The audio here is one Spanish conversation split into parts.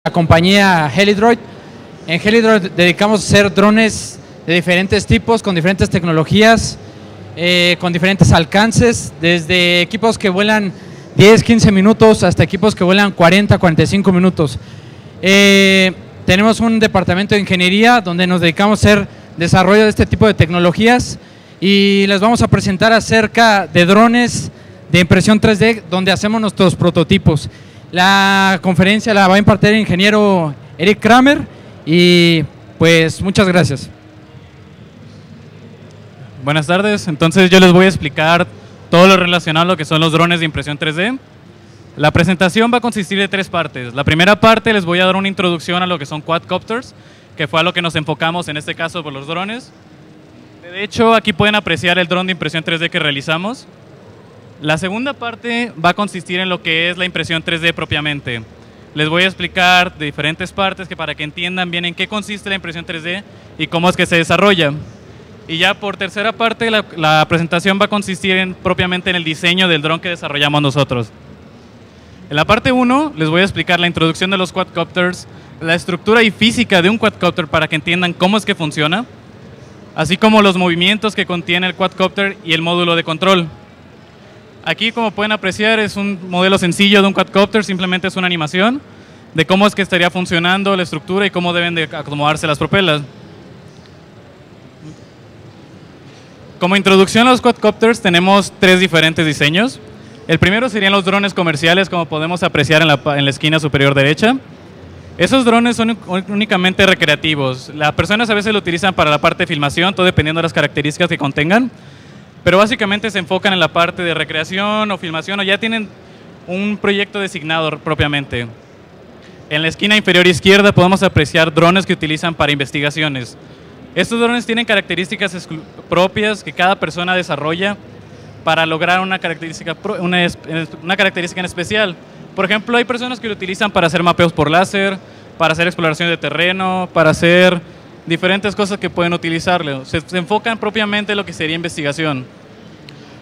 La compañía Helidroid. En Helidroid dedicamos a hacer drones de diferentes tipos, con diferentes tecnologías, con diferentes alcances, desde equipos que vuelan 10, 15 minutos hasta equipos que vuelan 40, 45 minutos. Tenemos un departamento de ingeniería donde nos dedicamos a hacer desarrollo de este tipo de tecnologías y les vamos a presentar acerca de drones de impresión 3D donde hacemos nuestros prototipos. La conferencia la va a impartir el ingeniero Eric Kramer y pues muchas gracias. Buenas tardes, entonces yo les voy a explicar todo lo relacionado a lo que son los drones de impresión 3D. La presentación va a consistir de tres partes. La primera parte les voy a dar una introducción a lo que son quadcopters, que fue a lo que nos enfocamos en este caso por los drones. De hecho, aquí pueden apreciar el dron de impresión 3D que realizamos. La segunda parte va a consistir en lo que es la impresión 3D propiamente. Les voy a explicar de diferentes partes para que entiendan bien en qué consiste la impresión 3D y cómo es que se desarrolla. Y ya por tercera parte, la presentación va a consistir propiamente en el diseño del dron que desarrollamos nosotros. En la parte 1 les voy a explicar la introducción de los quadcopters, la estructura y física de un quadcopter para que entiendan cómo es que funciona, así como los movimientos que contiene el quadcopter y el módulo de control. Aquí, como pueden apreciar, es un modelo sencillo de un quadcopter, simplemente es una animación de cómo es que estaría funcionando la estructura y cómo deben de acomodarse las propelas. Como introducción a los quadcopters tenemos tres diferentes diseños. El primero serían los drones comerciales, como podemos apreciar en la esquina superior derecha. Esos drones son únicamente recreativos. Las personas a veces lo utilizan para la parte de filmación, todo dependiendo de las características que contengan. Pero básicamente se enfocan en la parte de recreación o filmación o ya tienen un proyecto designado propiamente. En la esquina inferior izquierda podemos apreciar drones que utilizan para investigaciones. Estos drones tienen características propias que cada persona desarrolla para lograr una característica en especial. Por ejemplo, hay personas que lo utilizan para hacer mapeos por láser, para hacer exploración de terreno, para hacer diferentes cosas que pueden utilizarlo. Se enfocan propiamente en lo que sería investigación.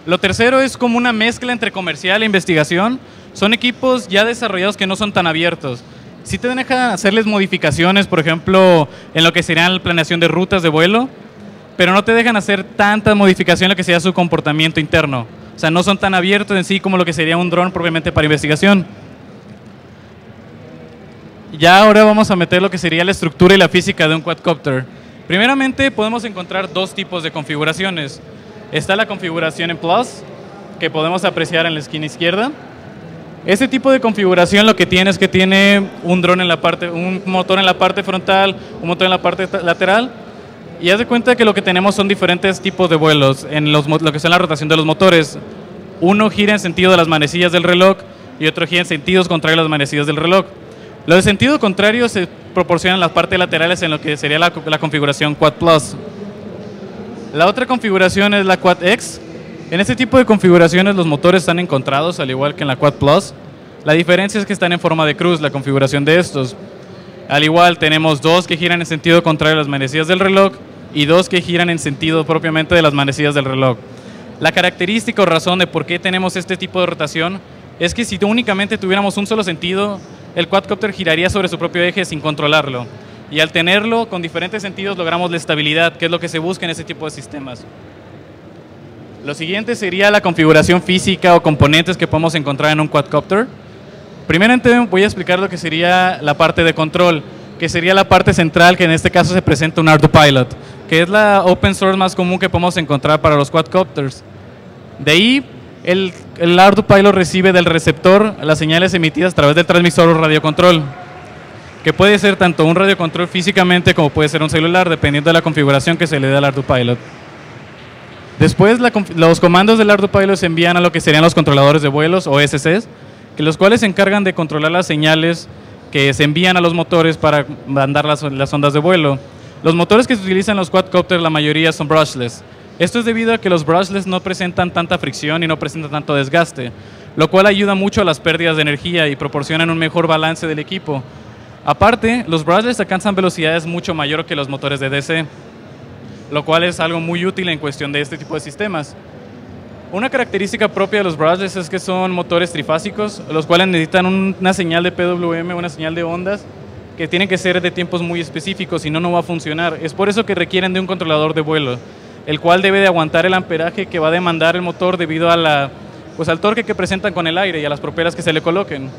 Lo tercero es como una mezcla entre comercial e investigación. Son equipos ya desarrollados que no son tan abiertos. Sí te dejan hacerles modificaciones, por ejemplo, en lo que sería la planeación de rutas de vuelo, pero no te dejan hacer tanta modificación en lo que sería su comportamiento interno. O sea, no son tan abiertos en sí como lo que sería un dron propiamente para investigación. Ya ahora vamos a meter lo que sería la estructura y la física de un quadcopter. Primeramente podemos encontrar dos tipos de configuraciones. Está la configuración en Plus, que podemos apreciar en la esquina izquierda. Este tipo de configuración lo que tiene es que tiene un dron en la parte, un motor en la parte frontal, un motor en la parte lateral. Y haz de cuenta que lo que tenemos son diferentes tipos de vuelos en lo que son la rotación de los motores. Uno gira en sentido de las manecillas del reloj y otro gira en sentidos contrarios a las manecillas del reloj. Los de sentido contrario se proporcionan en las partes laterales en lo que sería la configuración Quad Plus. La otra configuración es la Quad X. En este tipo de configuraciones los motores están encontrados al igual que en la Quad Plus. La diferencia es que están en forma de cruz, la configuración de estos. Al igual tenemos dos que giran en sentido contrario a las manecillas del reloj y dos que giran en sentido propiamente de las manecillas del reloj. La característica o razón de por qué tenemos este tipo de rotación es que si únicamente tuviéramos un solo sentido, el quadcopter giraría sobre su propio eje sin controlarlo. Y al tenerlo con diferentes sentidos logramos la estabilidad, que es lo que se busca en ese tipo de sistemas. Lo siguiente sería la configuración física o componentes que podemos encontrar en un quadcopter. Primeramente voy a explicar lo que sería la parte de control, que sería la parte central, que en este caso se presenta un ArduPilot, que es la open source más común que podemos encontrar para los quadcopters. De ahí, el ArduPilot recibe del receptor las señales emitidas a través del transmisor o radiocontrol, que puede ser tanto un radiocontrol físicamente como puede ser un celular, dependiendo de la configuración que se le dé al ArduPilot. Después, los comandos del ArduPilot se envían a lo que serían los controladores de vuelos o SCs, que los cuales se encargan de controlar las señales que se envían a los motores para mandar las ondas de vuelo. Los motores que se utilizan en los quadcopters, la mayoría son brushless. Esto es debido a que los brushless no presentan tanta fricción y no presentan tanto desgaste, lo cual ayuda mucho a las pérdidas de energía y proporcionan un mejor balance del equipo. Aparte, los brushless alcanzan velocidades mucho mayor que los motores de DC, lo cual es algo muy útil en cuestión de este tipo de sistemas. Una característica propia de los brushless es que son motores trifásicos, los cuales necesitan una señal de PWM, una señal de ondas, que tienen que ser de tiempos muy específicos, si no, no va a funcionar. Es por eso que requieren de un controlador de vuelo, el cual debe de aguantar el amperaje que va a demandar el motor debido a al torque que presentan con el aire y a las propelas que se le coloquen.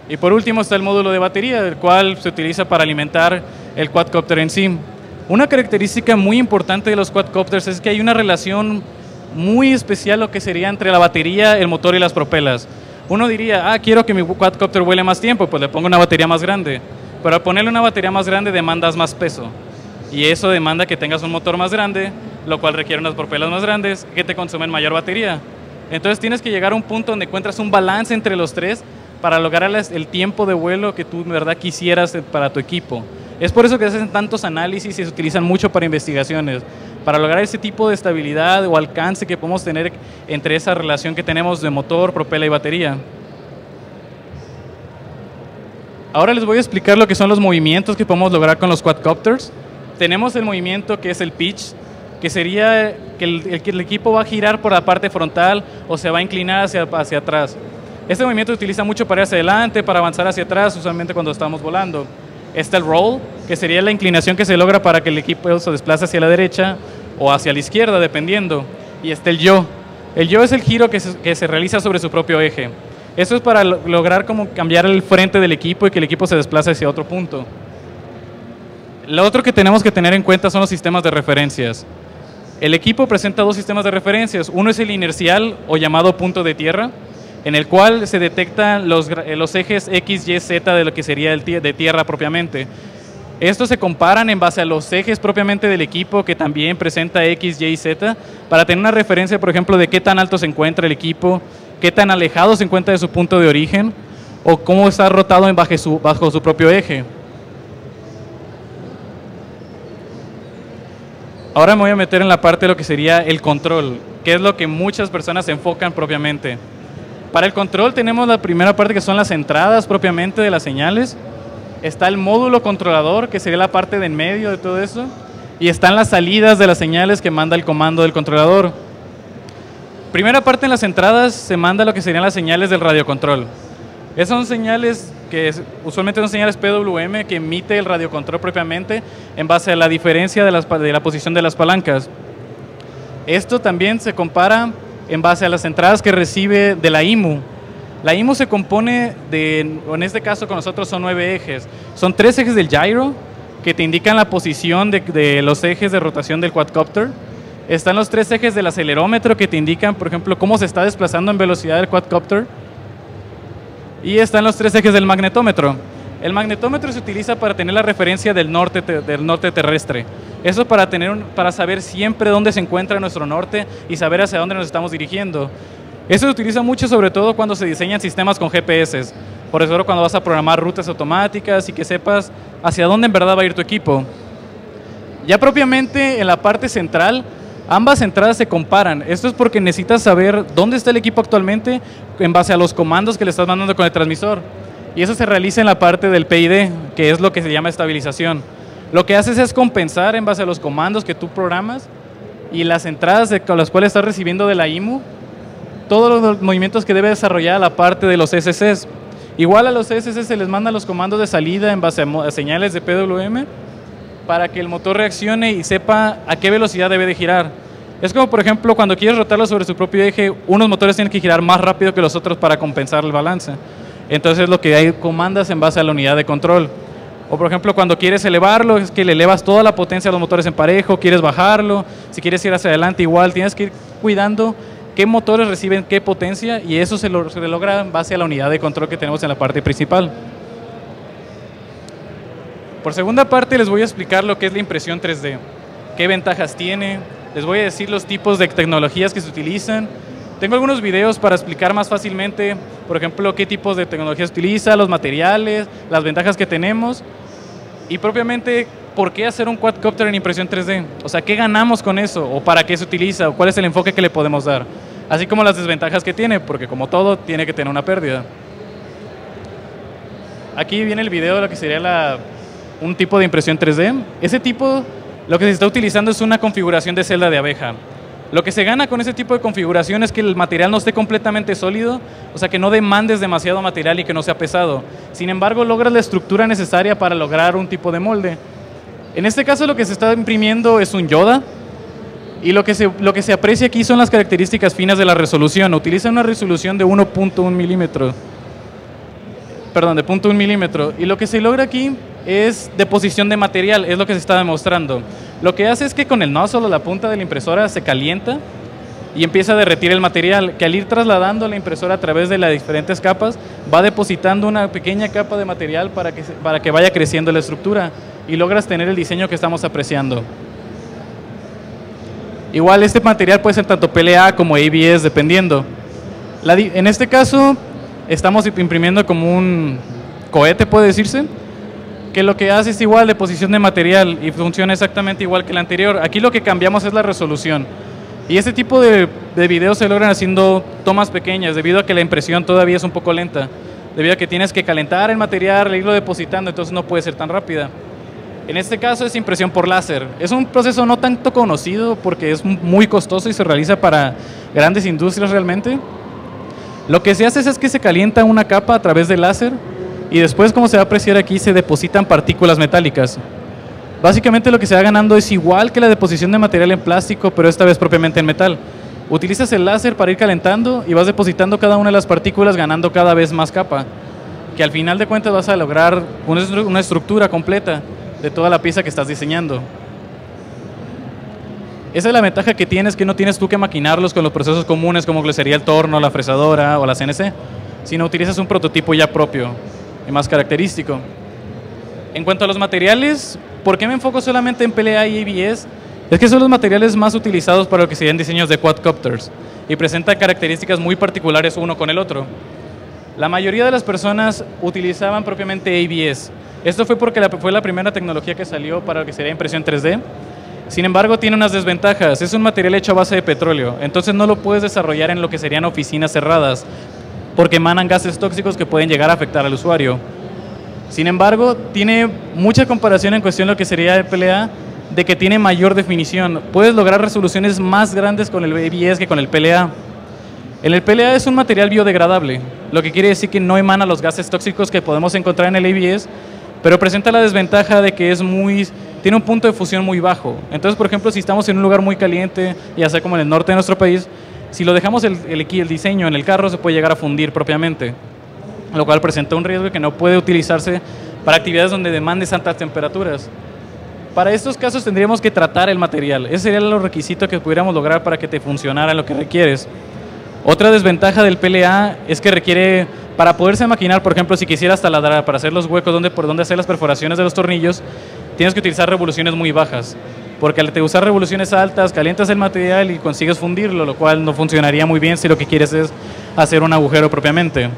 Y por último está el módulo de batería, el cual se utiliza para alimentar el quadcopter en sí. Una característica muy importante de los quadcopters es que hay una relación muy especial, lo que sería entre la batería, el motor y las propelas. Uno diría, quiero que mi quadcopter vuele más tiempo, pues le pongo una batería más grande. Pero al ponerle una batería más grande demandas más peso. Y eso demanda que tengas un motor más grande, lo cual requiere unas propelas más grandes que te consumen mayor batería. Entonces tienes que llegar a un punto donde encuentras un balance entre los tres para lograr el tiempo de vuelo que tú de verdad quisieras para tu equipo. Es por eso que se hacen tantos análisis y se utilizan mucho para investigaciones, para lograr ese tipo de estabilidad o alcance que podemos tener entre esa relación que tenemos de motor, propela y batería. Ahora les voy a explicar lo que son los movimientos que podemos lograr con los quadcopters. Tenemos el movimiento que es el pitch, que sería que el equipo va a girar por la parte frontal o se va a inclinar hacia atrás. Este movimiento se utiliza mucho para ir hacia adelante, para avanzar hacia atrás, usualmente cuando estamos volando. Está el roll, que sería la inclinación que se logra para que el equipo se desplace hacia la derecha o hacia la izquierda, dependiendo. Y está el yaw. El yaw es el giro que se realiza sobre su propio eje. Eso es para lograr como cambiar el frente del equipo y que el equipo se desplace hacia otro punto. Lo otro que tenemos que tener en cuenta son los sistemas de referencias. El equipo presenta dos sistemas de referencias. Uno es el inercial o llamado punto de tierra, en el cual se detectan los ejes X, Y, Z de lo que sería de tierra propiamente. Estos se comparan en base a los ejes propiamente del equipo, que también presenta X, Y y Z, para tener una referencia, por ejemplo, de qué tan alto se encuentra el equipo, qué tan alejado se encuentra de su punto de origen, o cómo está rotado bajo su propio eje. Ahora me voy a meter en la parte de lo que sería el control, que es lo que muchas personas se enfocan propiamente. Para el control tenemos la primera parte, que son las entradas propiamente de las señales. Está el módulo controlador, que sería la parte de en medio de todo eso. Y están las salidas de las señales que manda el comando del controlador. Primera parte, en las entradas se manda lo que serían las señales del radiocontrol. Esas son señales que usualmente son señales PWM que emite el radiocontrol propiamente en base a la diferencia de la posición de las palancas. Esto también se compara en base a las entradas que recibe de la IMU. La IMU se compone en este caso con nosotros son 9 ejes. Son 3 ejes del gyro que te indican la posición de los ejes de rotación del quadcopter. Están los 3 ejes del acelerómetro que te indican, por ejemplo, cómo se está desplazando en velocidad el quadcopter. Y están los 3 ejes del magnetómetro. El magnetómetro se utiliza para tener la referencia del norte terrestre. Eso para saber siempre dónde se encuentra nuestro norte y saber hacia dónde nos estamos dirigiendo. Eso se utiliza mucho, sobre todo cuando se diseñan sistemas con GPS. Por eso cuando vas a programar rutas automáticas y que sepas hacia dónde en verdad va a ir tu equipo. Ya propiamente en la parte central, ambas entradas se comparan. Esto es porque necesitas saber dónde está el equipo actualmente en base a los comandos que le estás mandando con el transmisor. Y eso se realiza en la parte del PID, que es lo que se llama estabilización. Lo que haces es compensar en base a los comandos que tú programas y las entradas con las cuales estás recibiendo de la IMU, todos los movimientos que debe desarrollar la parte de los SCs. Igual a los SCs se les manda los comandos de salida en base a señales de PWM para que el motor reaccione y sepa a qué velocidad debe de girar. Es como, por ejemplo, cuando quieres rotarlo sobre su propio eje, unos motores tienen que girar más rápido que los otros para compensar el balance. Entonces lo que hay comandas en base a la unidad de control. O por ejemplo, cuando quieres elevarlo, es que le elevas toda la potencia a los motores en parejo, quieres bajarlo, si quieres ir hacia adelante igual, tienes que ir cuidando qué motores reciben qué potencia y eso se logra en base a la unidad de control que tenemos en la parte principal. Por segunda parte les voy a explicar lo que es la impresión 3D, qué ventajas tiene, les voy a decir los tipos de tecnologías que se utilizan. Tengo algunos videos para explicar más fácilmente, por ejemplo, qué tipos de tecnologías se utiliza, los materiales, las ventajas que tenemos y propiamente por qué hacer un quadcopter en impresión 3D. O sea, ¿qué ganamos con eso? ¿O para qué se utiliza? ¿O cuál es el enfoque que le podemos dar? Así como las desventajas que tiene, porque como todo, tiene que tener una pérdida. Aquí viene el video de lo que sería un tipo de impresión 3D. Ese tipo, lo que se está utilizando es una configuración de celda de abeja. Lo que se gana con ese tipo de configuración es que el material no esté completamente sólido, o sea, que no demandes demasiado material y que no sea pesado. Sin embargo, logras la estructura necesaria para lograr un tipo de molde. En este caso, lo que se está imprimiendo es un Yoda, y lo que se aprecia aquí son las características finas de la resolución. Utiliza una resolución de 1.1 milímetro. Perdón, de 0.1 milímetro. Y lo que se logra aquí es deposición de material, es lo que se está demostrando. Lo que hace es que con el nozzle, la punta de la impresora se calienta y empieza a derretir el material, que al ir trasladando la impresora a través de las diferentes capas, va depositando una pequeña capa de material para que vaya creciendo la estructura y logras tener el diseño que estamos apreciando. Igual este material puede ser tanto PLA como ABS, dependiendo. En este caso estamos imprimiendo como un cohete, puede decirse, que lo que hace es igual deposición de material y funciona exactamente igual que el anterior. Aquí lo que cambiamos es la resolución. Y este tipo de videos se logran haciendo tomas pequeñas, debido a que la impresión todavía es un poco lenta, debido a que tienes que calentar el material, irlo depositando, entonces no puede ser tan rápida. En este caso es impresión por láser. Es un proceso no tanto conocido porque es muy costoso y se realiza para grandes industrias realmente. Lo que se hace es que se calienta una capa a través del láser y después, como se va a apreciar aquí, se depositan partículas metálicas. Básicamente lo que se va ganando es igual que la deposición de material en plástico, pero esta vez propiamente en metal. Utilizas el láser para ir calentando y vas depositando cada una de las partículas, ganando cada vez más capa, que al final de cuentas vas a lograr una estructura completa de toda la pieza que estás diseñando. Esa es la ventaja que tienes, que no tienes tú que maquinarlos con los procesos comunes como lo sería el torno, la fresadora o la CNC, sino utilizas un prototipo ya propio y más característico. En cuanto a los materiales, ¿por qué me enfoco solamente en PLA y ABS? Es que son los materiales más utilizados para lo que serían diseños de quadcopters y presentan características muy particulares uno con el otro. La mayoría de las personas utilizaban propiamente ABS. Esto fue porque fue la primera tecnología que salió para lo que sería impresión 3D. Sin embargo, tiene unas desventajas. Es un material hecho a base de petróleo, entonces no lo puedes desarrollar en lo que serían oficinas cerradas, porque emanan gases tóxicos que pueden llegar a afectar al usuario. Sin embargo, tiene mucha comparación en cuestión de lo que sería el PLA, de que tiene mayor definición. Puedes lograr resoluciones más grandes con el ABS que con el PLA. El PLA es un material biodegradable, lo que quiere decir que no emana los gases tóxicos que podemos encontrar en el ABS, pero presenta la desventaja de que tiene un punto de fusión muy bajo. Entonces, por ejemplo, si estamos en un lugar muy caliente, ya sea como en el norte de nuestro país, si lo dejamos el diseño en el carro, se puede llegar a fundir propiamente, lo cual presenta un riesgo que no puede utilizarse para actividades donde demandes altas temperaturas. Para estos casos tendríamos que tratar el material. Ese sería los requisitos que pudiéramos lograr para que te funcionara lo que requieres. Otra desventaja del PLA es que requiere, para poderse maquinar, por ejemplo, si quisieras taladrar para hacer los huecos por donde hacer las perforaciones de los tornillos, tienes que utilizar revoluciones muy bajas, porque al usar revoluciones altas, calientas el material y consigues fundirlo, lo cual no funcionaría muy bien si lo que quieres es hacer un agujero propiamente.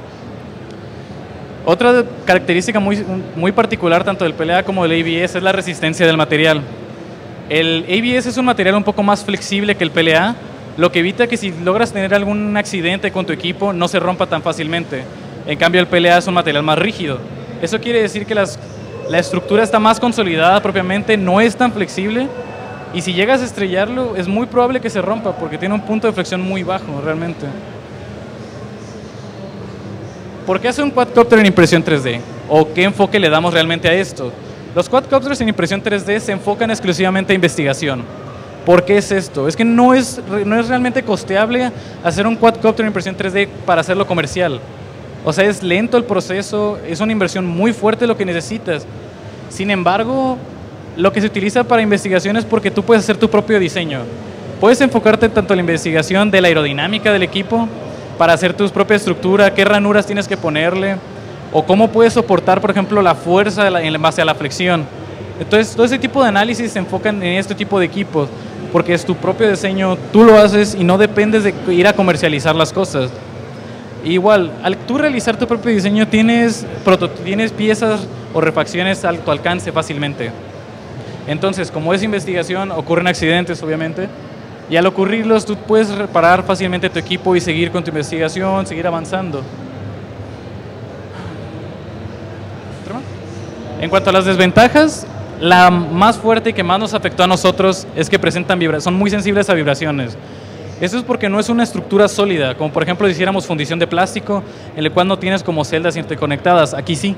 Otra característica muy particular tanto del PLA como del ABS es la resistencia del material. El ABS es un material un poco más flexible que el PLA, lo que evita que si logras tener algún accidente con tu equipo no se rompa tan fácilmente. En cambio, el PLA es un material más rígido. Eso quiere decir que la estructura está más consolidada propiamente, no es tan flexible, y si llegas a estrellarlo es muy probable que se rompa porque tiene un punto de flexión muy bajo realmente. ¿Por qué hace un quadcopter en impresión 3D? ¿O qué enfoque le damos realmente a esto? Los quadcopters en impresión 3D se enfocan exclusivamente a investigación. ¿Por qué es esto? Es que no es realmente costeable hacer un quadcopter en impresión 3D para hacerlo comercial. O sea, es lento el proceso, es una inversión muy fuerte lo que necesitas. Sin embargo, lo que se utiliza para investigación es porque tú puedes hacer tu propio diseño. Puedes enfocarte tanto en la investigación de la aerodinámica del equipo, para hacer tu propia estructura, qué ranuras tienes que ponerle, o cómo puedes soportar, por ejemplo, la fuerza en base a la flexión. Entonces, todo ese tipo de análisis se enfocan en este tipo de equipos, porque es tu propio diseño, tú lo haces y no dependes de ir a comercializar las cosas. Igual, al tú realizar tu propio diseño, tienes piezas o refacciones a tu alcance fácilmente. Entonces, como es investigación, ocurren accidentes, obviamente, y al ocurrirlos, tú puedes reparar fácilmente tu equipo y seguir con tu investigación, seguir avanzando. En cuanto a las desventajas, La más fuerte y que más nos afectó a nosotros es que presentan son muy sensibles a vibraciones. Eso es porque no es una estructura sólida, como por ejemplo si hiciéramos fundición de plástico, en el cual no tienes como celdas interconectadas. Aquí sí.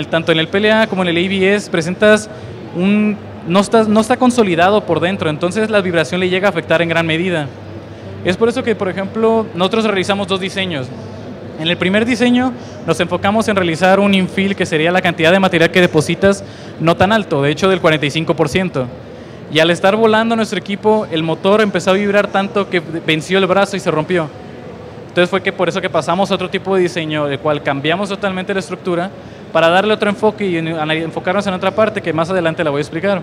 Tanto en el PLA como en el ABS presentas no está consolidado por dentro, entonces la vibración le llega a afectar en gran medida. Es por eso que, por ejemplo, nosotros realizamos dos diseños. En el primer diseño nos enfocamos en realizar un infill, que sería la cantidad de material que depositas, no tan alto, de hecho del 45%. Y al estar volando nuestro equipo, el motor empezó a vibrar tanto que venció el brazo y se rompió. Entonces fue por eso que pasamos a otro tipo de diseño, el cual cambiamos totalmente la estructura para darle otro enfoque y enfocarnos en otra parte que más adelante la voy a explicar.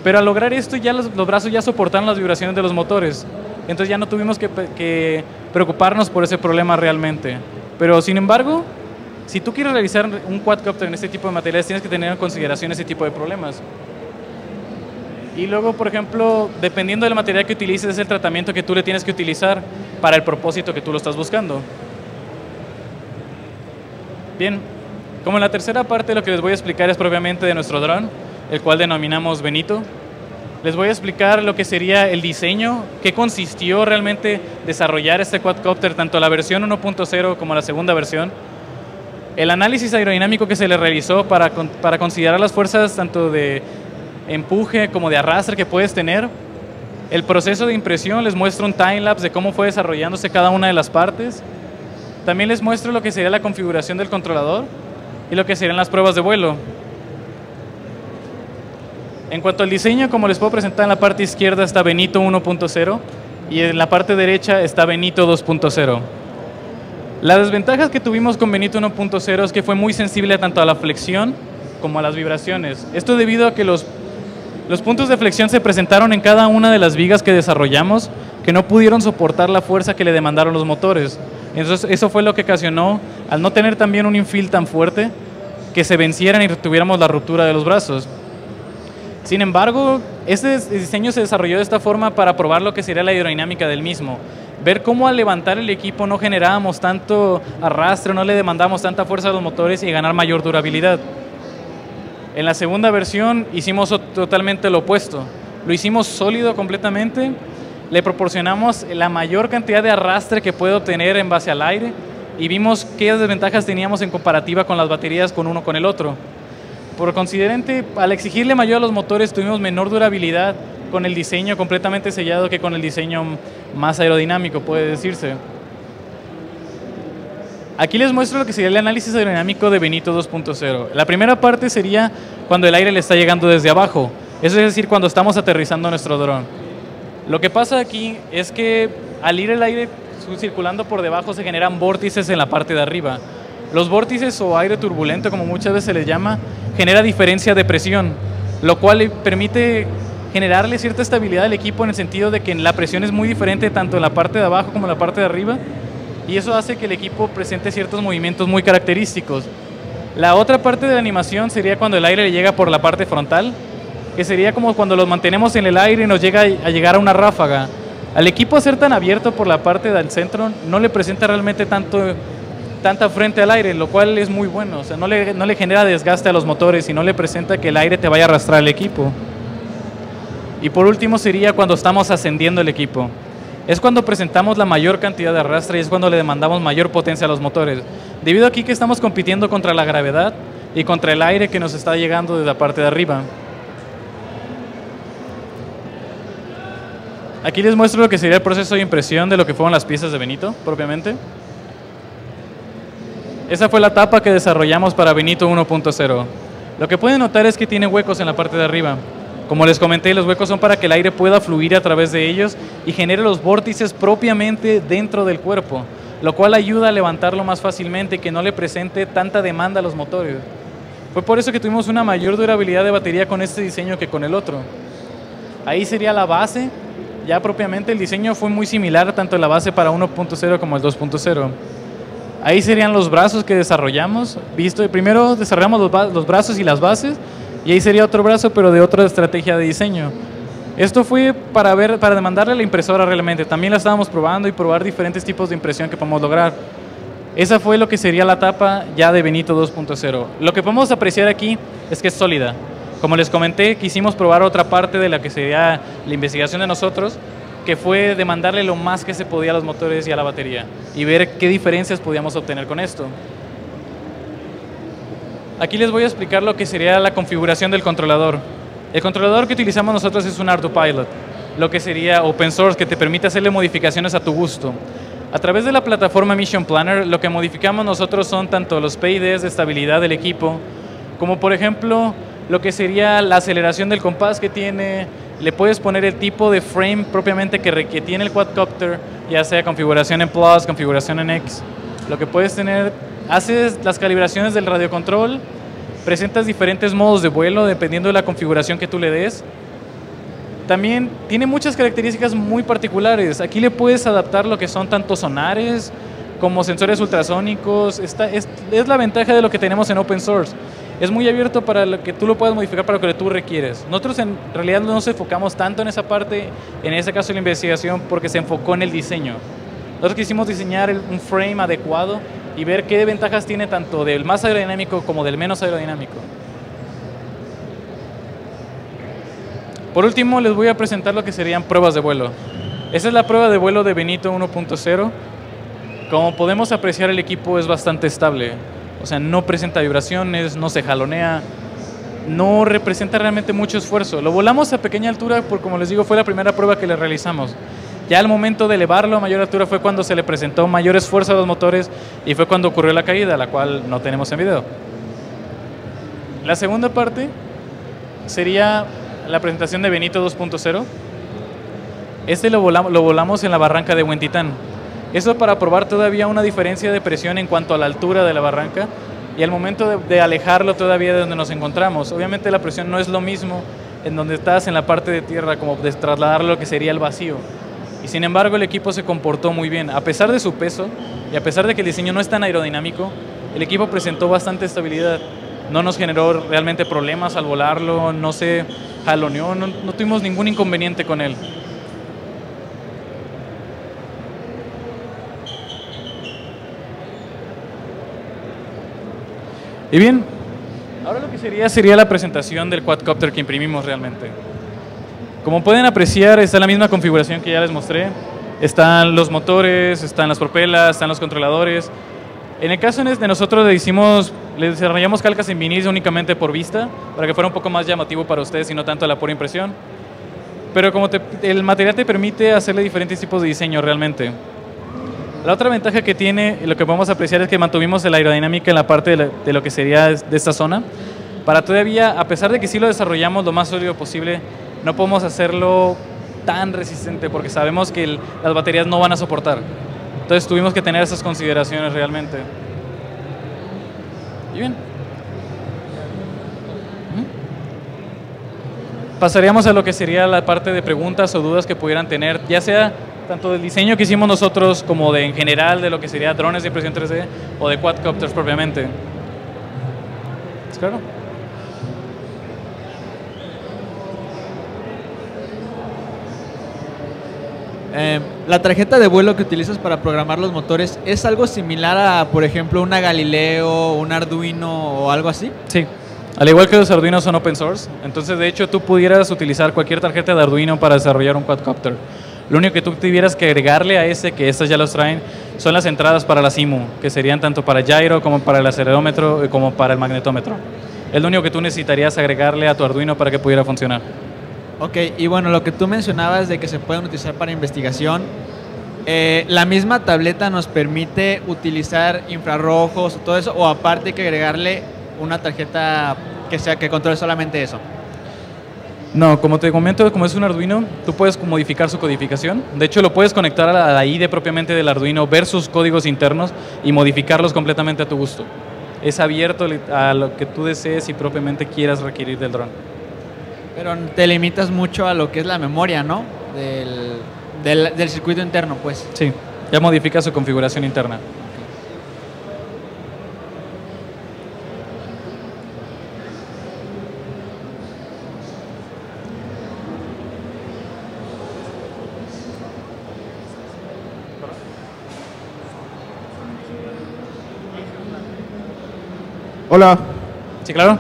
Pero al lograr esto, ya los brazos ya soportaron las vibraciones de los motores. Entonces ya no tuvimos que preocuparnos por ese problema realmente. Pero sin embargo, si tú quieres realizar un quadcopter en este tipo de materiales, tienes que tener en consideración ese tipo de problemas. Y luego, por ejemplo, dependiendo del material que utilices, es el tratamiento que tú le tienes que utilizar para el propósito que tú lo estás buscando. Bien, como en la tercera parte lo que les voy a explicar es propiamente de nuestro dron, el cual denominamos Benito. Les voy a explicar lo que sería el diseño, qué consistió realmente desarrollar este quadcopter, tanto la versión 1.0 como la segunda versión. El análisis aerodinámico que se le realizó para considerar las fuerzas tanto de empuje como de arrastre que puedes tener. El proceso de impresión, les muestro un timelapse de cómo fue desarrollándose cada una de las partes. También les muestro lo que sería la configuración del controlador y lo que serían las pruebas de vuelo. En cuanto al diseño, como les puedo presentar, en la parte izquierda está Benito 1.0 y en la parte derecha está Benito 2.0. Las desventajas que tuvimos con Benito 1.0 es que fue muy sensible tanto a la flexión como a las vibraciones. Esto debido a que los puntos de flexión se presentaron en cada una de las vigas que desarrollamos, que no pudieron soportar la fuerza que le demandaron los motores. Entonces eso fue lo que ocasionó, al no tener también un infill tan fuerte, que se vencieran y tuviéramos la ruptura de los brazos. Sin embargo, este diseño se desarrolló de esta forma para probar lo que sería la aerodinámica del mismo. Ver cómo al levantar el equipo no generábamos tanto arrastre, no le demandamos tanta fuerza a los motores y ganar mayor durabilidad. En la segunda versión hicimos totalmente lo opuesto. Lo hicimos sólido completamente, le proporcionamos la mayor cantidad de arrastre que puede obtener en base al aire y vimos qué desventajas teníamos en comparativa con las baterías con uno con el otro. Por consiguiente, al exigirle mayor a los motores, tuvimos menor durabilidad con el diseño completamente sellado que con el diseño más aerodinámico, puede decirse. Aquí les muestro lo que sería el análisis aerodinámico de Benito 2.0. La primera parte sería cuando el aire le está llegando desde abajo, eso es decir, cuando estamos aterrizando nuestro dron. Lo que pasa aquí es que al ir el aire circulando por debajo se generan vórtices en la parte de arriba. Los vórtices o aire turbulento, como muchas veces se les llama, genera diferencia de presión, lo cual le permite generarle cierta estabilidad al equipo en el sentido de que la presión es muy diferente tanto en la parte de abajo como en la parte de arriba, y eso hace que el equipo presente ciertos movimientos muy característicos. La otra parte de la animación sería cuando el aire le llega por la parte frontal, que sería como cuando los mantenemos en el aire y nos llega a llegar a una ráfaga. Al equipo ser tan abierto por la parte del centro no le presenta realmente tanta frente al aire, lo cual es muy bueno. O sea, no le genera desgaste a los motores y no le presenta que el aire te vaya a arrastrar el equipo. Y por último sería cuando estamos ascendiendo el equipo. Es cuando presentamos la mayor cantidad de arrastre y es cuando le demandamos mayor potencia a los motores. Debido aquí que estamos compitiendo contra la gravedad y contra el aire que nos está llegando desde la parte de arriba. Aquí les muestro lo que sería el proceso de impresión de lo que fueron las piezas de Benito, propiamente. Esa fue la tapa que desarrollamos para Benito 1.0. Lo que pueden notar es que tiene huecos en la parte de arriba. Como les comenté, los huecos son para que el aire pueda fluir a través de ellos y genere los vórtices propiamente dentro del cuerpo, lo cual ayuda a levantarlo más fácilmente y que no le presente tanta demanda a los motores. Fue por eso que tuvimos una mayor durabilidad de batería con este diseño que con el otro. Ahí sería la base. Ya propiamente el diseño fue muy similar tanto la base para 1.0 como el 2.0. Ahí serían los brazos que desarrollamos. Primero desarrollamos los brazos y las bases, y ahí sería otro brazo, pero de otra estrategia de diseño. Esto fue para demandarle a la impresora realmente. También la estábamos probando y probar diferentes tipos de impresión que podemos lograr. Esa fue lo que sería la tapa ya de Benito 2.0. Lo que podemos apreciar aquí es que es sólida. Como les comenté, quisimos probar otra parte de la que sería la investigación de nosotros, que fue demandarle lo más que se podía a los motores y a la batería y ver qué diferencias podíamos obtener con esto. Aquí les voy a explicar lo que sería la configuración del controlador. El controlador que utilizamos nosotros es un ArduPilot, lo que sería open source, que te permite hacerle modificaciones a tu gusto. A través de la plataforma Mission Planner, lo que modificamos nosotros son tanto los PIDs de estabilidad del equipo, como por ejemplo lo que sería la aceleración del compás que tiene. Le puedes poner el tipo de frame propiamente que tiene el quadcopter, ya sea configuración en Plus, configuración en X. Lo que puedes tener, haces las calibraciones del radiocontrol, presentas diferentes modos de vuelo dependiendo de la configuración que tú le des. También tiene muchas características muy particulares. Aquí le puedes adaptar lo que son tanto sonares como sensores ultrasónicos. Es la ventaja de lo que tenemos en open source. Es muy abierto para lo que tú lo puedas modificar para lo que tú requieres. Nosotros en realidad no nos enfocamos tanto en esa parte, en ese caso de la investigación, porque se enfocó en el diseño. Nosotros quisimos diseñar un frame adecuado y ver qué ventajas tiene tanto del más aerodinámico como del menos aerodinámico. Por último, les voy a presentar lo que serían pruebas de vuelo. Esa es la prueba de vuelo de Benito 1.0. Como podemos apreciar, el equipo es bastante estable. O sea, no presenta vibraciones, no se jalonea, no representa realmente mucho esfuerzo. Lo volamos a pequeña altura porque, como les digo, fue la primera prueba que le realizamos. Ya al momento de elevarlo a mayor altura fue cuando se le presentó mayor esfuerzo a los motores y fue cuando ocurrió la caída, la cual no tenemos en video. La segunda parte sería la presentación de Benito 2.0. Este lo volamos en la barranca de Huentitán. Eso para probar todavía una diferencia de presión en cuanto a la altura de la barranca y al momento de alejarlo todavía de donde nos encontramos. Obviamente la presión no es lo mismo en donde estás en la parte de tierra como de trasladarlo a lo que sería el vacío. Y sin embargo el equipo se comportó muy bien. A pesar de su peso y a pesar de que el diseño no es tan aerodinámico, el equipo presentó bastante estabilidad. No nos generó realmente problemas al volarlo, no se jaloneó, no tuvimos ningún inconveniente con él. Y bien, ahora lo que sería la presentación del quadcopter que imprimimos realmente. Como pueden apreciar, está la misma configuración que ya les mostré. Están los motores, están las propelas, están los controladores. En el caso de nosotros le desarrollamos calcas en vinil únicamente por vista, para que fuera un poco más llamativo para ustedes y no tanto la pura impresión. Pero como el material te permite hacerle diferentes tipos de diseño realmente. La otra ventaja que tiene, lo que podemos apreciar es que mantuvimos la aerodinámica en la parte de lo que sería de esta zona. Para todavía, a pesar de que sí lo desarrollamos lo más sólido posible, no podemos hacerlo tan resistente porque sabemos que las baterías no van a soportar. Entonces tuvimos que tener esas consideraciones realmente. Y bien. Pasaríamos a lo que sería la parte de preguntas o dudas que pudieran tener, ya sea tanto del diseño que hicimos nosotros como en general de lo que sería drones de impresión 3D o de quadcopters propiamente. ¿Es claro? La tarjeta de vuelo que utilizas para programar los motores, ¿es algo similar a, por ejemplo, una Galileo, un Arduino o algo así? Sí. Al igual que los Arduinos son open source, entonces de hecho tú pudieras utilizar cualquier tarjeta de Arduino para desarrollar un quadcopter. Lo único que tú tuvieras que agregarle a ese, que estas ya los traen, son las entradas para la SIMU, que serían tanto para gyro como para el acelerómetro como para el magnetómetro. Es lo único que tú necesitarías agregarle a tu Arduino para que pudiera funcionar. Ok, y bueno, lo que tú mencionabas de que se pueden utilizar para investigación, la misma tableta nos permite utilizar infrarrojos o todo eso, o aparte hay que agregarle una tarjeta que controle solamente eso. No, como te comento, como es un Arduino, tú puedes modificar su codificación. De hecho, lo puedes conectar a la IDE propiamente del Arduino, ver sus códigos internos y modificarlos completamente a tu gusto. Es abierto a lo que tú desees y propiamente quieras requerir del dron. Pero te limitas mucho a lo que es la memoria, ¿no? Del circuito interno, pues. Sí, ya modifica su configuración interna. Hola. ¿Sí, claro?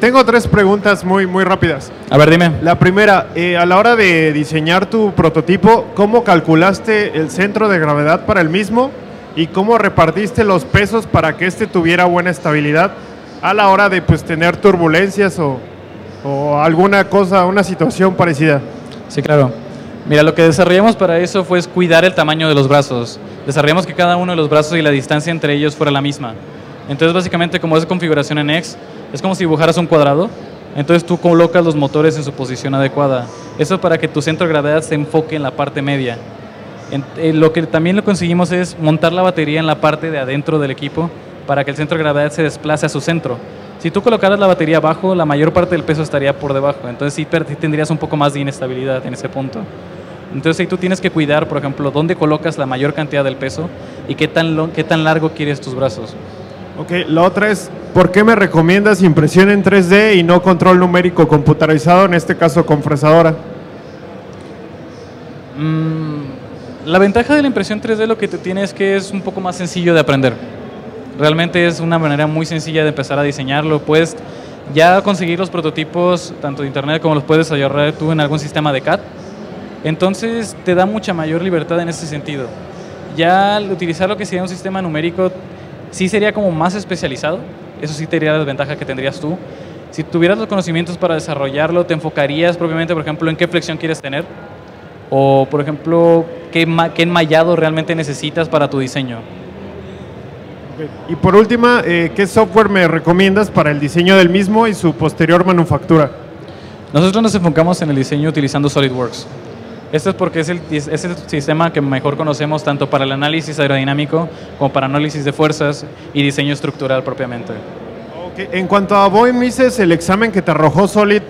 Tengo 3 preguntas muy rápidas. A ver, dime. La primera, a la hora de diseñar tu prototipo, ¿cómo calculaste el centro de gravedad para el mismo? ¿Y cómo repartiste los pesos para que tuviera buena estabilidad a la hora de tener turbulencias o alguna cosa, una situación parecida? Sí, claro. Mira, lo que desarrollamos para eso fue cuidar el tamaño de los brazos. Desarrollamos que cada uno de los brazos y la distancia entre ellos fuera la misma. Entonces, básicamente, como es configuración en X, es como si dibujaras un cuadrado. Entonces, tú colocas los motores en su posición adecuada. Eso para que tu centro de gravedad se enfoque en la parte media. Lo que también lo conseguimos es montar la batería en la parte de adentro del equipo para que el centro de gravedad se desplace a su centro. Si tú colocaras la batería abajo, la mayor parte del peso estaría por debajo. Entonces, sí tendrías un poco más de inestabilidad en ese punto. Entonces, ahí tú tienes que cuidar, por ejemplo, dónde colocas la mayor cantidad del peso y qué tan largo quieres tus brazos. Ok, la otra es, ¿por qué me recomiendas impresión en 3D y no control numérico computarizado, en este caso con fresadora? La ventaja de la impresión 3D lo que te tiene es que es un poco más sencillo de aprender. Realmente es una manera muy sencilla de empezar a diseñarlo. Puedes ya conseguir los prototipos, tanto de internet como los puedes desarrollar tú en algún sistema de CAD. Entonces te da mucha mayor libertad en ese sentido. Ya al utilizar lo que sería un sistema numérico, sí sería como más especializado. Eso sí te diría la desventaja que tendrías tú. Si tuvieras los conocimientos para desarrollarlo, te enfocarías propiamente, por ejemplo, en qué flexión quieres tener. O, por ejemplo, qué enmayado realmente necesitas para tu diseño. Okay. Y por última, ¿qué software me recomiendas para el diseño del mismo y su posterior manufactura? Nosotros nos enfocamos en el diseño utilizando SolidWorks. Esto es porque es el sistema que mejor conocemos tanto para el análisis aerodinámico como para análisis de fuerzas y diseño estructural propiamente. Okay. En cuanto a Boeing Mises, el examen que te arrojó Solid,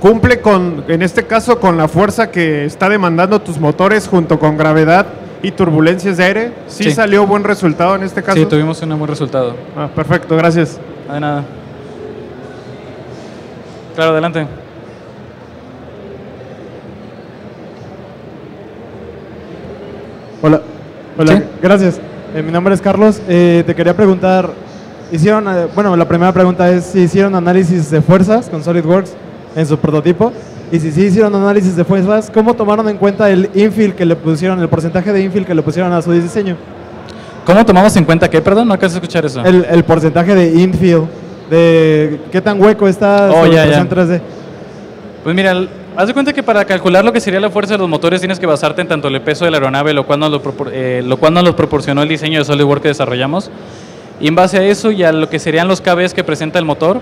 ¿cumple en este caso con la fuerza que está demandando tus motores junto con gravedad y turbulencias de aire? ¿Sí salió buen resultado en este caso? Sí, tuvimos un buen resultado. Perfecto, gracias. De nada. Claro, adelante. Hola, ¿Sí? Gracias. Mi nombre es Carlos. Te quería preguntar, la primera pregunta es si hicieron análisis de fuerzas con SolidWorks en su prototipo, y si sí hicieron análisis de fuerzas, ¿cómo tomaron en cuenta el infill que le pusieron, el porcentaje de infill que le pusieron a su diseño? ¿Cómo tomamos en cuenta qué? Perdón, no alcanzo a escuchar eso. El porcentaje de infill, de qué tan hueco está su impresión 3D. Pues mira, haz de cuenta que para calcular lo que sería la fuerza de los motores tienes que basarte en tanto el peso de la aeronave, lo cual nos lo proporcionó el diseño de SolidWorks que desarrollamos. Y en base a eso y a lo que serían los KBs que presenta el motor,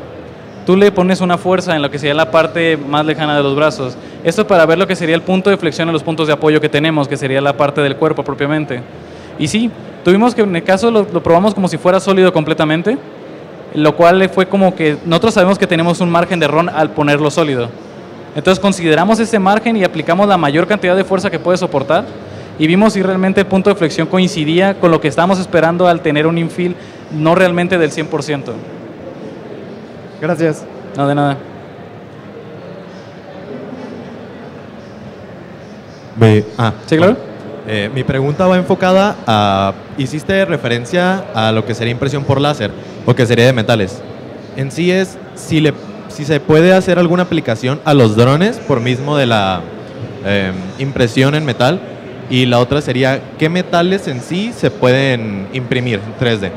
tú le pones una fuerza en lo que sería la parte más lejana de los brazos. Esto es para ver lo que sería el punto de flexión en los puntos de apoyo que tenemos, que sería la parte del cuerpo propiamente. Y sí, tuvimos que en el caso lo probamos como si fuera sólido completamente, lo cual fue como que nosotros sabemos que tenemos un margen de error al ponerlo sólido. Entonces consideramos ese margen y aplicamos la mayor cantidad de fuerza que puede soportar y vimos si realmente el punto de flexión coincidía con lo que estábamos esperando al tener un infill no realmente del 100%. Gracias. No, de nada. Sí, claro. Mi pregunta va enfocada a... Hiciste referencia a lo que sería impresión por láser o que sería de metales. En sí es si se puede hacer alguna aplicación a los drones por mismo de la impresión en metal, y la otra sería ¿qué metales en sí se pueden imprimir en 3D?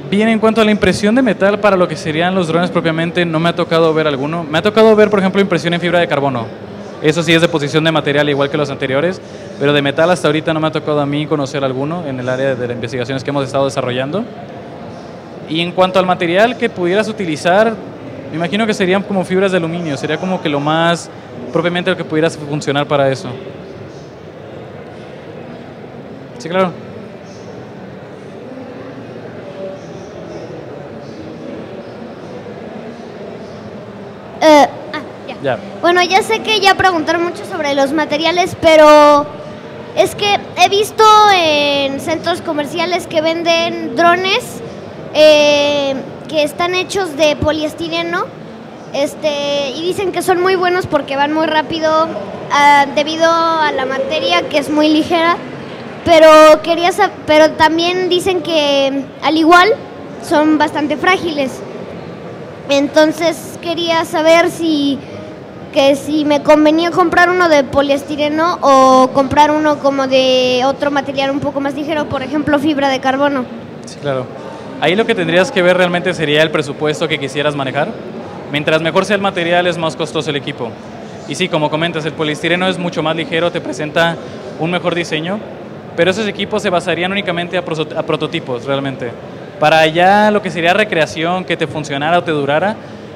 Bien, en cuanto a la impresión de metal para lo que serían los drones propiamente, no me ha tocado ver alguno. Me ha tocado ver, por ejemplo, impresión en fibra de carbono. Eso sí es deposición de material igual que los anteriores, pero de metal hasta ahorita no me ha tocado a mí conocer alguno en el área de las investigaciones que hemos estado desarrollando. Y en cuanto al material que pudieras utilizar, me imagino que serían como fibras de aluminio, sería como que lo más propiamente lo que pudieras funcionar para eso. Sí, claro. Ya. Bueno, ya sé que ya preguntaron mucho sobre los materiales, pero es que he visto en centros comerciales que venden drones que están hechos de poliestireno, y dicen que son muy buenos porque van muy rápido debido a la materia que es muy ligera, pero también dicen que al igual son bastante frágiles. Entonces quería saber si me convenía comprar uno de poliestireno o comprar uno como de otro material un poco más ligero, por ejemplo fibra de carbono. Sí, claro. Ahí lo que tendrías que ver realmente sería el presupuesto que quisieras manejar. Mientras mejor sea el material, es más costoso el equipo. Y sí, como comentas, el poliestireno es mucho más ligero, te presenta un mejor diseño, pero esos equipos se basarían únicamente a prototipos realmente. Para ya lo que sería recreación, que te funcionara o te durara,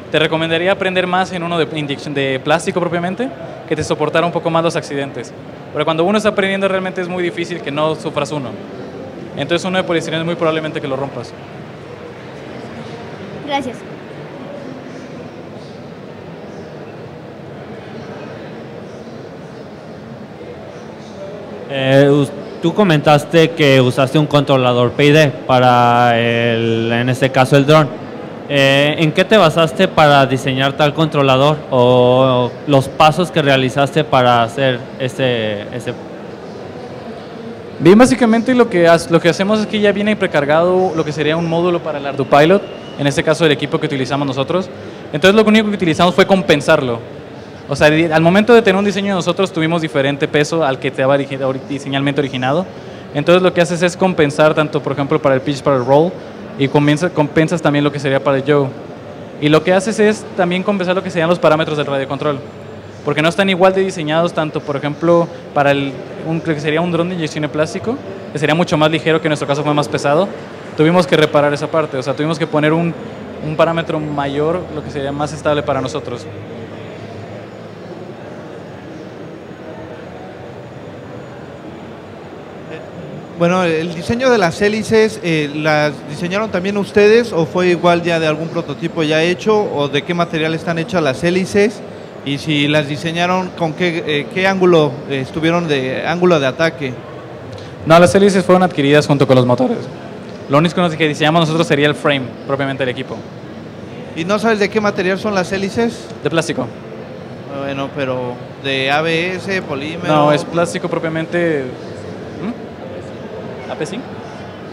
te recomendaría aprender más en uno de plástico propiamente, que te soportara un poco más los accidentes. Pero cuando uno está aprendiendo realmente es muy difícil que no sufras uno. Entonces uno de poliestireno es muy probablemente que lo rompas. Gracias. Tú comentaste que usaste un controlador PID para, en este caso, el dron. ¿En qué te basaste para diseñar tal controlador o los pasos que realizaste para hacer ese? Bien, básicamente lo que hacemos es que ya viene precargado lo que sería un módulo para el ArduPilot, en este caso el equipo que utilizamos nosotros. Entonces lo único que utilizamos fue compensarlo. O sea, al momento de tener un diseño nosotros tuvimos diferente peso al que estaba diseñalmente originado. Entonces lo que haces es compensar tanto, por ejemplo, para el pitch, para el roll, y compensas también lo que sería para el yaw. Y lo que haces es también compensar lo que serían los parámetros del radiocontrol, porque no están igual de diseñados tanto, por ejemplo, para que sería un dron de inyección de plástico, que sería mucho más ligero, que en nuestro caso fue más pesado. Tuvimos que reparar esa parte, o sea, tuvimos que poner un parámetro mayor, lo que sería más estable para nosotros. Bueno, el diseño de las hélices, ¿las diseñaron también ustedes o fue igual ya de algún prototipo ya hecho o de qué material están hechas las hélices? Y si las diseñaron, ¿con qué ángulo estuvieron de ángulo de ataque? No, las hélices fueron adquiridas junto con los motores. Lo único que diseñamos nosotros sería el frame, propiamente del equipo. ¿Y no sabes de qué material son las hélices? De plástico. Bueno, pero ¿de ABS, polímero? No, es plástico propiamente... ¿AP-Zinc?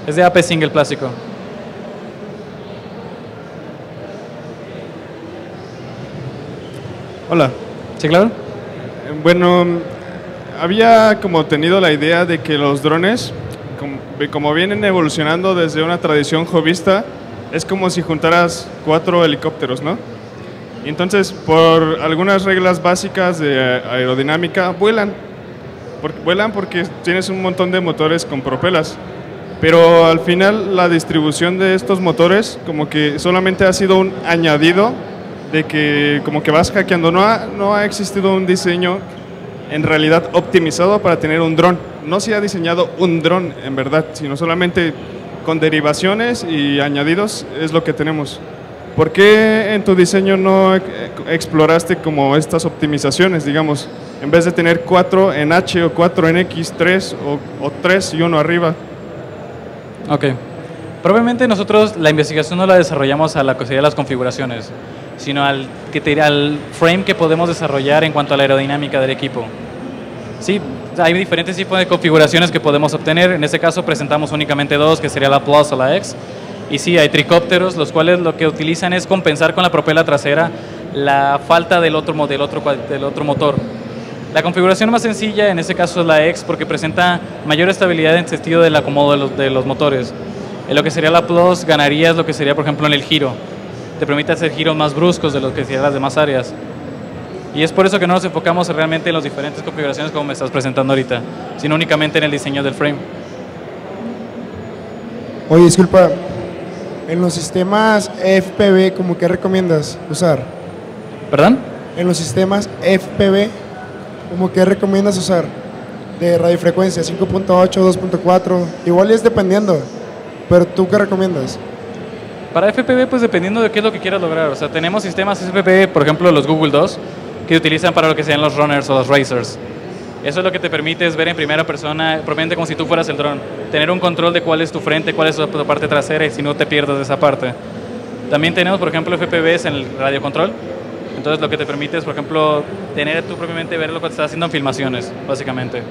Es de AP-Zinc el plástico. Hola. ¿Sí, claro? Bueno, había como tenido la idea de que los drones, como vienen evolucionando desde una tradición hobbyista, es como si juntaras 4 helicópteros, ¿no? Y entonces, por algunas reglas básicas de aerodinámica, vuelan porque tienes un montón de motores con propelas. Pero al final la distribución de estos motores como que solamente ha sido un añadido de que como que vas hackeando. No ha existido un diseño en realidad optimizado para tener un dron. No se ha diseñado un dron en verdad, sino solamente con derivaciones y añadidos es lo que tenemos. ¿Por qué en tu diseño no exploraste como estas optimizaciones, digamos, en vez de tener 4 en H o 4 en X, 3 o 3 y uno arriba? Ok. Probablemente nosotros la investigación no la desarrollamos a la que serían las configuraciones, sino al frame que podemos desarrollar en cuanto a la aerodinámica del equipo. Sí, hay diferentes tipos de configuraciones que podemos obtener. En este caso presentamos únicamente 2, que sería la Plus o la X. Y sí, hay tricópteros, los cuales lo que utilizan es compensar con la propela trasera la falta del otro motor. La configuración más sencilla en este caso es la X, porque presenta mayor estabilidad en el sentido del acomodo de los motores. En lo que sería la Plus ganarías lo que sería, por ejemplo, en el giro. Te permite hacer giros más bruscos de lo que serían las demás áreas. Y es por eso que no nos enfocamos realmente en las diferentes configuraciones como me estás presentando ahorita, sino únicamente en el diseño del frame. Oye, disculpa, en los sistemas FPV, ¿cómo qué recomiendas usar? ¿Perdón? En los sistemas FPV, ¿cómo qué recomiendas usar? De radiofrecuencia, 5.8, 2.4, igual es dependiendo, pero ¿tú qué recomiendas? Para FPV, pues dependiendo de qué es lo que quieras lograr. O sea, tenemos sistemas FPV, por ejemplo, los Google 2, que utilizan para lo que sean los runners o los racers. Eso es lo que te permite es ver en primera persona, probablemente como si tú fueras el dron, tener un control de cuál es tu frente, cuál es tu parte trasera y si no te pierdes de esa parte. También tenemos, por ejemplo, FPVs en el radiocontrol. Entonces lo que te permite es, por ejemplo, tener tú propiamente ver lo que estás haciendo en filmaciones, básicamente.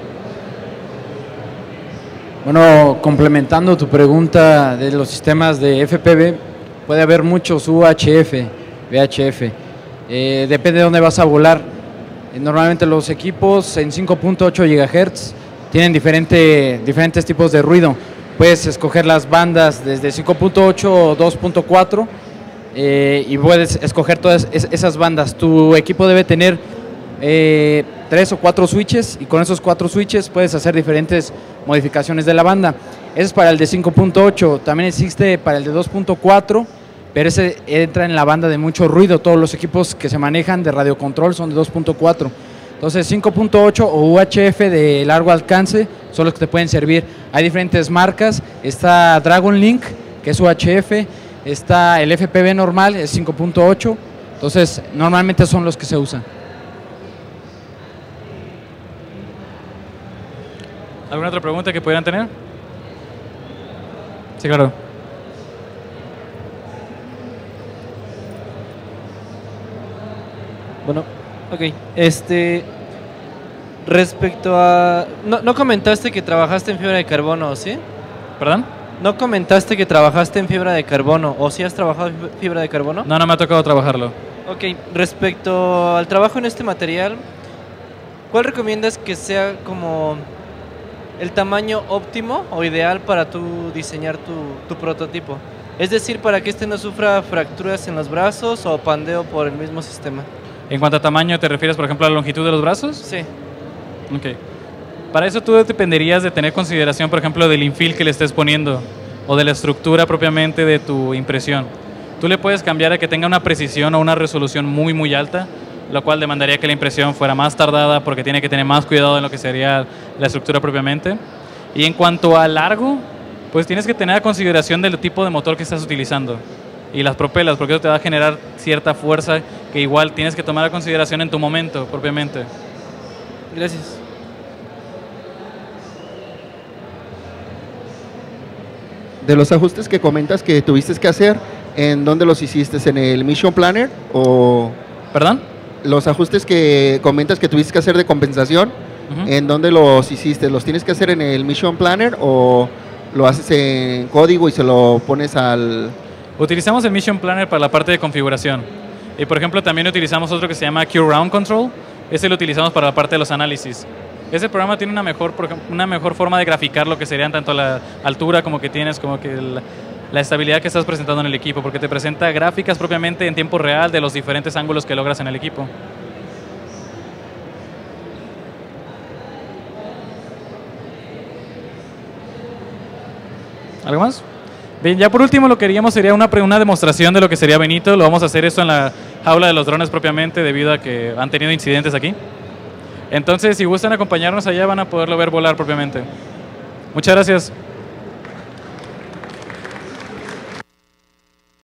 Bueno, complementando tu pregunta de los sistemas de FPV, puede haber muchos UHF, VHF. Depende de dónde vas a volar. Normalmente los equipos en 5.8 GHz tienen diferentes tipos de ruido. Puedes escoger las bandas desde 5.8 o 2.4 y puedes escoger todas esas bandas. Tu equipo debe tener 3 o 4 switches y con esos 4 switches puedes hacer diferentes modificaciones de la banda. Ese es para el de 5.8, también existe para el de 2.4, pero ese entra en la banda de mucho ruido. Todos los equipos que se manejan de radiocontrol son de 2.4. Entonces 5.8 o UHF de largo alcance son los que te pueden servir. Hay diferentes marcas, está Dragon Link, que es UHF, está el FPV normal, es 5.8, entonces normalmente son los que se usan. ¿Alguna otra pregunta que pudieran tener? Sí, claro. Bueno, ok. Respecto a... No comentaste que trabajaste en fibra de carbono, ¿sí? ¿Perdón? No comentaste que trabajaste en fibra de carbono, ¿o sí has trabajado en fibra de carbono? No, no me ha tocado trabajarlo. Ok, respecto al trabajo en este material, ¿cuál recomiendas que sea como el tamaño óptimo o ideal para tú diseñar tu prototipo? Es decir, para que este no sufra fracturas en los brazos o pandeo por el mismo sistema. En cuanto a tamaño, ¿te refieres, por ejemplo, a la longitud de los brazos? Sí. Ok. Para eso tú dependerías de tener consideración, por ejemplo, del infill que le estés poniendo o de la estructura propiamente de tu impresión. Tú le puedes cambiar a que tenga una precisión o una resolución muy, muy alta, lo cual demandaría que la impresión fuera más tardada porque tiene que tener más cuidado en lo que sería la estructura propiamente. Y en cuanto a largo, pues tienes que tener a consideración del tipo de motor que estás utilizando y las propelas, porque eso te va a generar cierta fuerza que igual tienes que tomar a consideración en tu momento propiamente. Gracias. De los ajustes que comentas que tuviste que hacer, ¿en dónde los hiciste? ¿En el Mission Planner o...? ¿Perdón? Los ajustes que comentas que tuviste que hacer de compensación, ¿en dónde los hiciste? ¿Los tienes que hacer en el Mission Planner o lo haces en código y se lo pones al...? Utilizamos el Mission Planner para la parte de configuración. Y por ejemplo también utilizamos otro que se llama Q-Round Control. Ese lo utilizamos para la parte de los análisis. Ese programa tiene una mejor forma de graficar lo que serían tanto la altura como que tienes, como que la estabilidad que estás presentando en el equipo, porque te presenta gráficas propiamente en tiempo real de los diferentes ángulos que logras en el equipo. ¿Algo más? Bien, ya por último lo que queríamos sería una demostración de lo que sería Benito. Lo vamos a hacer esto en la jaula de los drones propiamente debido a que han tenido incidentes aquí. Entonces, si gustan acompañarnos allá van a poderlo ver volar propiamente. Muchas gracias.